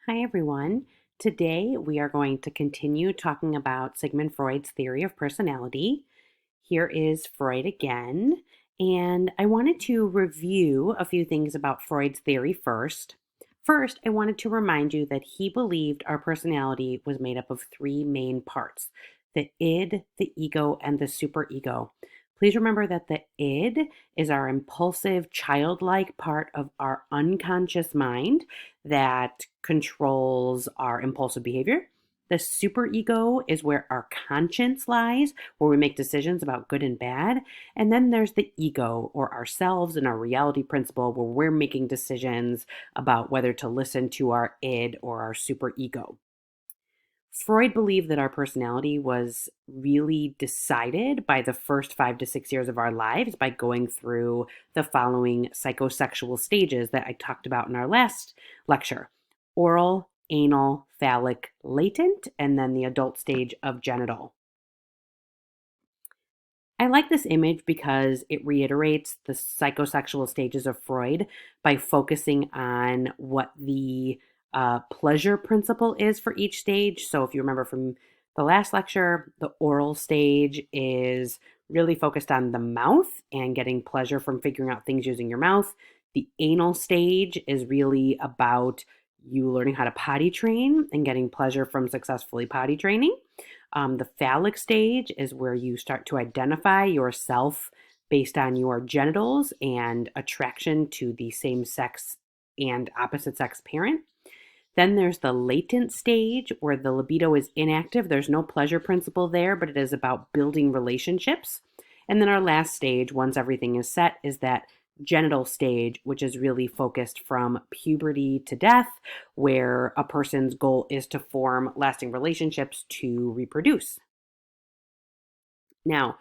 Hi, everyone. Today we are going to continue talking about Sigmund Freud's theory of personality. Here is Freud again, and I wanted to review a few things about Freud's theory first. First, I wanted to remind you that he believed our personality was made up of three main parts: the id, the ego, and the superego. Please remember that the id is our impulsive, childlike part of our unconscious mind that controls our impulsive behavior. The superego is where our conscience lies, where we make decisions about good and bad. And then there's the ego, or ourselves and our reality principle, where we're making decisions about whether to listen to our id or our superego. Freud believed that our personality was really decided by the first 5 to 6 years of our lives by going through the following psychosexual stages that I talked about in our last lecture: oral, anal, phallic, latent, and then the adult stage of genital. I like this image because it reiterates the psychosexual stages of Freud by focusing on what the pleasure principle is for each stage. So, if you remember from the last lecture, the oral stage is really focused on the mouth and getting pleasure from figuring out things using your mouth. The anal stage is really about you learning how to potty train and getting pleasure from successfully potty training. The phallic stage is where you start to identify yourself based on your genitals and attraction to the same sex and opposite sex parent. Then there's the latent stage where the libido is inactive. There's no pleasure principle there, but it is about building relationships. And then our last stage, once everything is set, is that genital stage, which is really focused from puberty to death, where a person's goal is to form lasting relationships to reproduce. Now,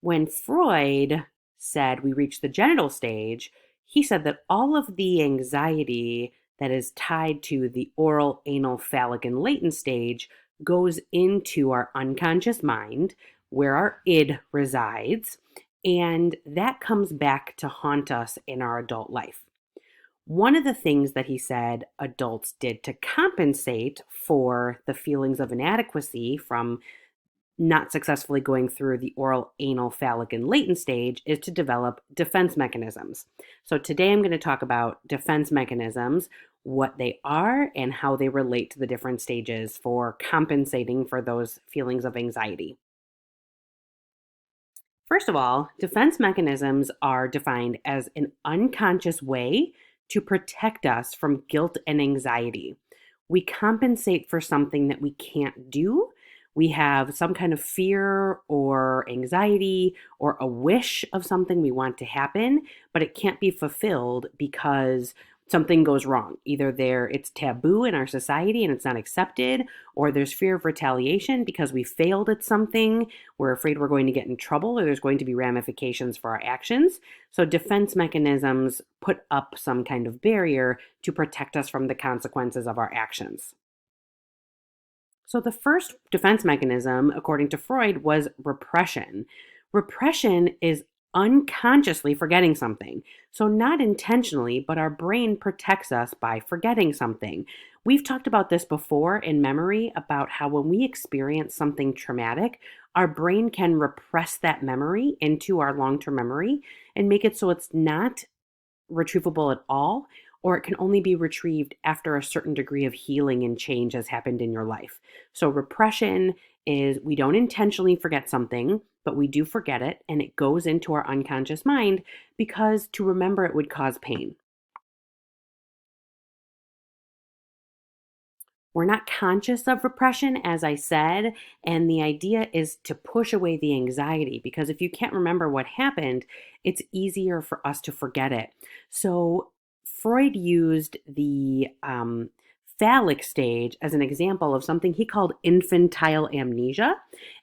when Freud said we reach the genital stage, he said that all of the anxiety that is tied to the oral, anal, phallic, and latent stage goes into our unconscious mind, where our id resides, and that comes back to haunt us in our adult life. One of the things that he said adults did to compensate for the feelings of inadequacy from not successfully going through the oral, anal, phallic, and latent stage is to develop defense mechanisms. So today I'm going to talk about defense mechanisms, what they are, and how they relate to the different stages for compensating for those feelings of anxiety. First of all, defense mechanisms are defined as an unconscious way to protect us from guilt and anxiety. We compensate for something that we can't do. We have some kind of fear or anxiety or a wish of something we want to happen, but it can't be fulfilled because something goes wrong. Either it's taboo in our society and it's not accepted, or there's fear of retaliation because we failed at something. We're afraid we're going to get in trouble or there's going to be ramifications for our actions. So defense mechanisms put up some kind of barrier to protect us from the consequences of our actions. So the first defense mechanism, according to Freud, was repression. Repression is unconsciously forgetting something. So not intentionally, but our brain protects us by forgetting something. We've talked about this before in memory about how when we experience something traumatic, our brain can repress that memory into our long-term memory and make it so it's not retrievable at all, or it can only be retrieved after a certain degree of healing and change has happened in your life. So repression is we don't intentionally forget something, but we do forget it, and it goes into our unconscious mind because to remember it would cause pain. We're not conscious of repression, as I said, and the idea is to push away the anxiety because if you can't remember what happened, it's easier for us to forget it. So, Freud used the phallic stage as an example of something he called infantile amnesia.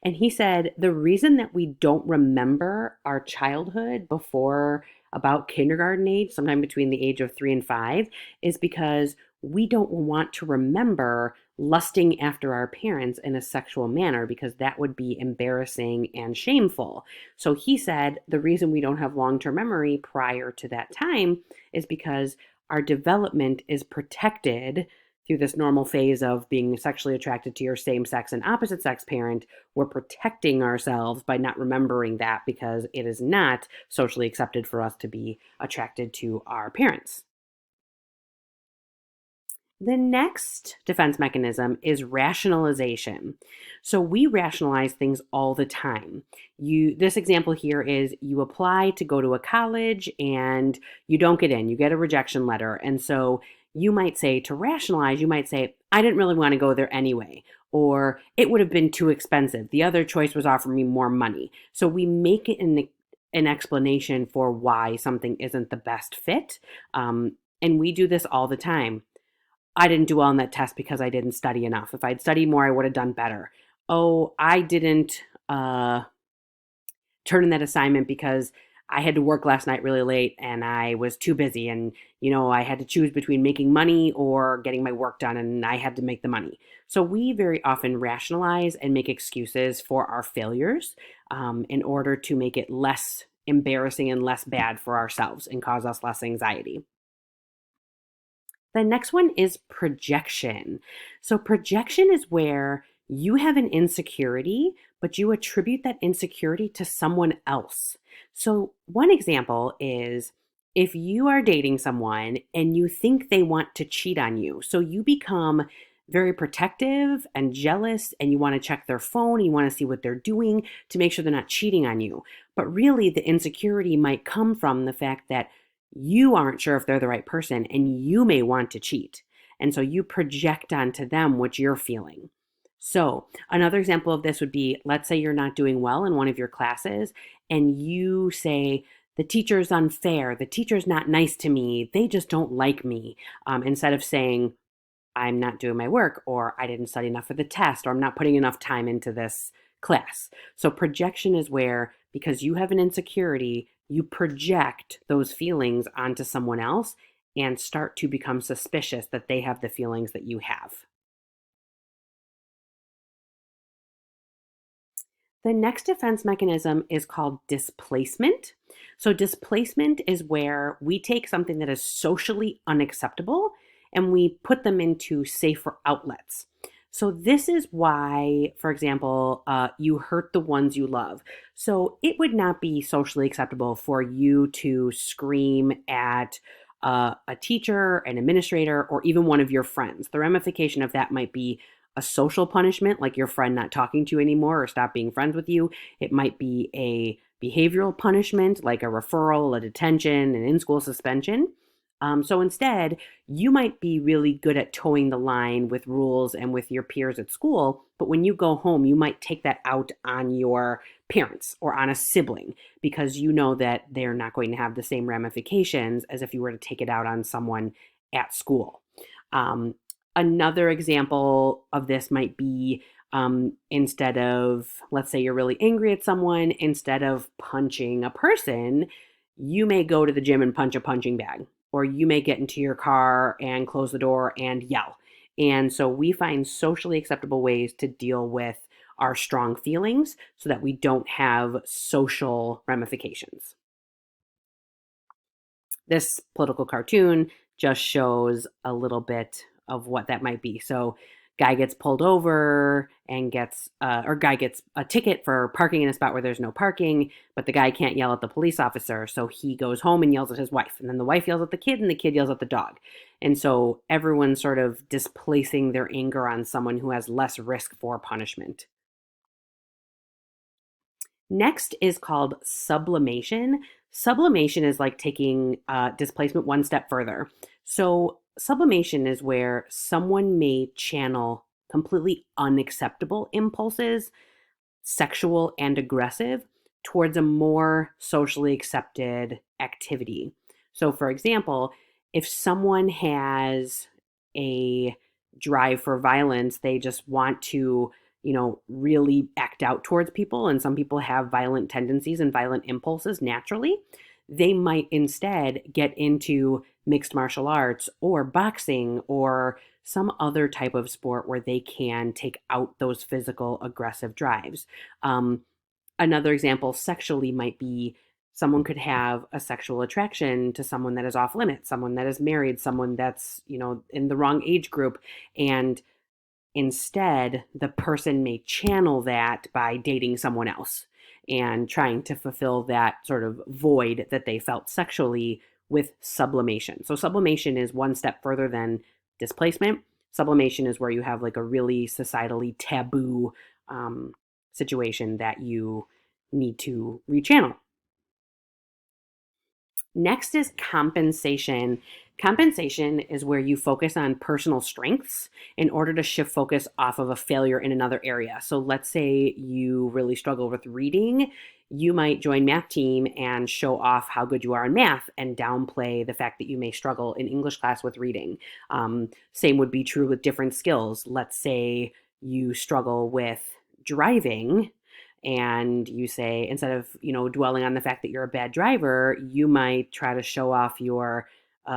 And he said the reason that we don't remember our childhood before about kindergarten age, sometime between the age of 3 and 5, is because we don't want to remember lusting after our parents in a sexual manner because that would be embarrassing and shameful. So he said the reason we don't have long-term memory prior to that time is because our development is protected through this normal phase of being sexually attracted to your same sex and opposite sex parent, we're protecting ourselves by not remembering that because it is not socially accepted for us to be attracted to our parents. The next defense mechanism is rationalization. So we rationalize things all the time. This example here is you apply to go to a college and you don't get in. You get a rejection letter. And so you might say, to rationalize, you might say, I didn't really want to go there anyway, or it would have been too expensive. The other choice was offering me more money. So we make it an explanation for why something isn't the best fit. And we do this all the time. I didn't do well on that test because I didn't study enough. If I'd studied more, I would have done better. Oh, I didn't turn in that assignment because I had to work last night really late and I was too busy. And, I had to choose between making money or getting my work done, and I had to make the money. So we very often rationalize and make excuses for our failures in order to make it less embarrassing and less bad for ourselves and cause us less anxiety. The next one is projection. So, projection is where you have an insecurity, but you attribute that insecurity to someone else. So, one example is if you are dating someone and you think they want to cheat on you, so you become very protective and jealous, and you want to check their phone, you want to see what they're doing to make sure they're not cheating on you. But really, the insecurity might come from the fact that you aren't sure if they're the right person and you may want to cheat. And so you project onto them what you're feeling. So, another example of this would be, let's say you're not doing well in one of your classes and you say, the teacher's unfair, the teacher's not nice to me, they just don't like me. Instead of saying, I'm not doing my work, or I didn't study enough for the test, or I'm not putting enough time into this class. So projection is where, because you have an insecurity, you project those feelings onto someone else and start to become suspicious that they have the feelings that you have. The next defense mechanism is called displacement. So, displacement is where we take something that is socially unacceptable and we put them into safer outlets. So, this is why, for example, you hurt the ones you love. So, it would not be socially acceptable for you to scream at a teacher, an administrator, or even one of your friends. The ramification of that might be a social punishment, like your friend not talking to you anymore or stop being friends with you. It might be a behavioral punishment, like a referral, a detention, an in school suspension. So instead, you might be really good at towing the line with rules and with your peers at school, but when you go home, you might take that out on your parents or on a sibling because you know that they're not going to have the same ramifications as if you were to take it out on someone at school. Um, Another example of this might be instead of, let's say you're really angry at someone, instead of punching a person, you may go to the gym and punch a punching bag, or you may get into your car and close the door and yell. And so we find socially acceptable ways to deal with our strong feelings so that we don't have social ramifications. This political cartoon just shows a little bit of what that might be. So, guy gets pulled over and guy gets a ticket for parking in a spot where there's no parking, but the guy can't yell at the police officer. So he goes home and yells at his wife. And then the wife yells at the kid and the kid yells at the dog. And so everyone's sort of displacing their anger on someone who has less risk for punishment. Next is called sublimation. Sublimation is like taking displacement one step further. So, sublimation is where someone may channel completely unacceptable impulses, sexual and aggressive, towards a more socially accepted activity. So, for example, if someone has a drive for violence, they just want to, really act out towards people, and some people have violent tendencies and violent impulses naturally, they might instead get into mixed martial arts or boxing or some other type of sport where they can take out those physical aggressive drives. Another example sexually might be Someone could have a sexual attraction to someone that is off limits, someone that is married, someone that's, in the wrong age group. And instead, the person may channel that by dating someone else and trying to fulfill that sort of void that they felt sexually with sublimation. So, sublimation is one step further than displacement. Sublimation is where you have like a really societally taboo um, situation that you need to rechannel. Next is compensation. Compensation is where you focus on personal strengths in order to shift focus off of a failure in another area. So let's say you really struggle with reading. You might join math team and show off how good you are in math and downplay the fact that you may struggle in English class with reading. Same would be true with different skills. Let's say you struggle with driving and you say, instead of dwelling on the fact that you're a bad driver, you might try to show off your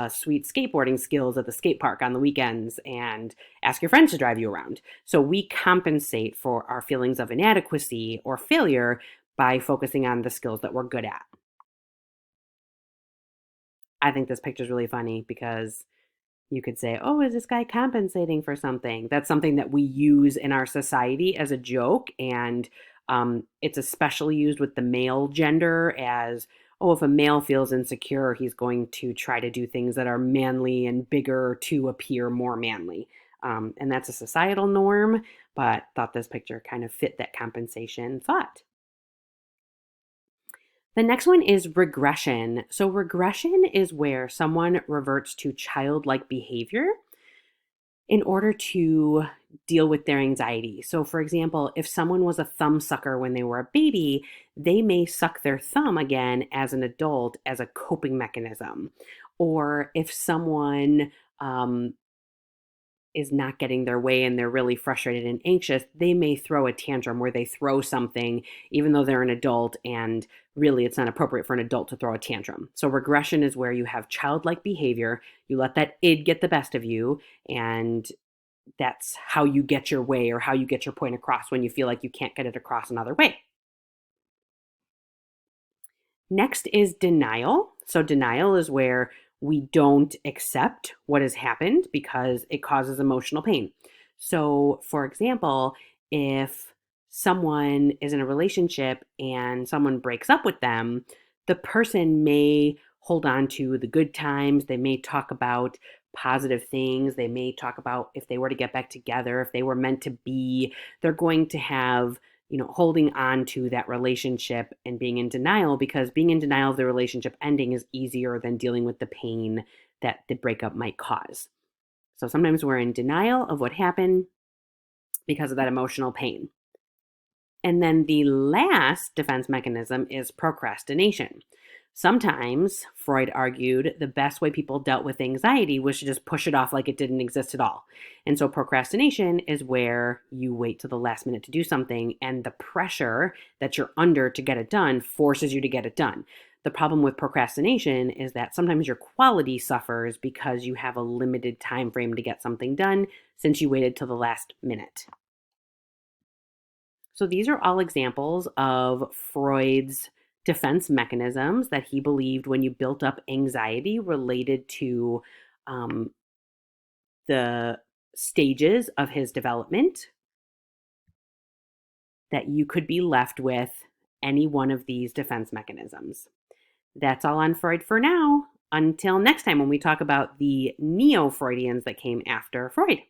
sweet skateboarding skills at the skate park on the weekends and ask your friends to drive you around. So we compensate for our feelings of inadequacy or failure by focusing on the skills that we're good at. I think this picture is really funny because you could say, oh, is this guy compensating for something? That's something that we use in our society as a joke. And it's especially used with the male gender as, oh, if a male feels insecure, he's going to try to do things that are manly and bigger to appear more manly. And that's a societal norm, but thought this picture kind of fit that compensation thought. The next one is regression. So, regression is where someone reverts to childlike behavior in order to deal with their anxiety. So, for example, if someone was a thumb sucker when they were a baby, they may suck their thumb again as an adult as a coping mechanism. Or if someone is not getting their way and they're really frustrated and anxious, they may throw a tantrum where they throw something, even though they're an adult, and really it's not appropriate for an adult to throw a tantrum. So regression is where you have childlike behavior, you let that id get the best of you, and that's how you get your way or how you get your point across when you feel like you can't get it across another way. Next is denial. So, denial is where we don't accept what has happened because it causes emotional pain. So, for example, if someone is in a relationship and someone breaks up with them, the person may hold on to the good times. They may talk about positive things. They may talk about if they were to get back together, if they were meant to be. They're going to have holding on to that relationship and being in denial, because being in denial of the relationship ending is easier than dealing with the pain that the breakup might cause. So sometimes we're in denial of what happened because of that emotional pain. And then the last defense mechanism is procrastination. Sometimes, Freud argued, the best way people dealt with anxiety was to just push it off like it didn't exist at all. And so procrastination is where you wait till the last minute to do something, and the pressure that you're under to get it done forces you to get it done. The problem with procrastination is that sometimes your quality suffers because you have a limited time frame to get something done since you waited till the last minute. So these are all examples of Freud's defense mechanisms that he believed when you built up anxiety related to the stages of his development, that you could be left with any one of these defense mechanisms. That's all on Freud for now. Until next time when we talk about the neo-Freudians that came after Freud.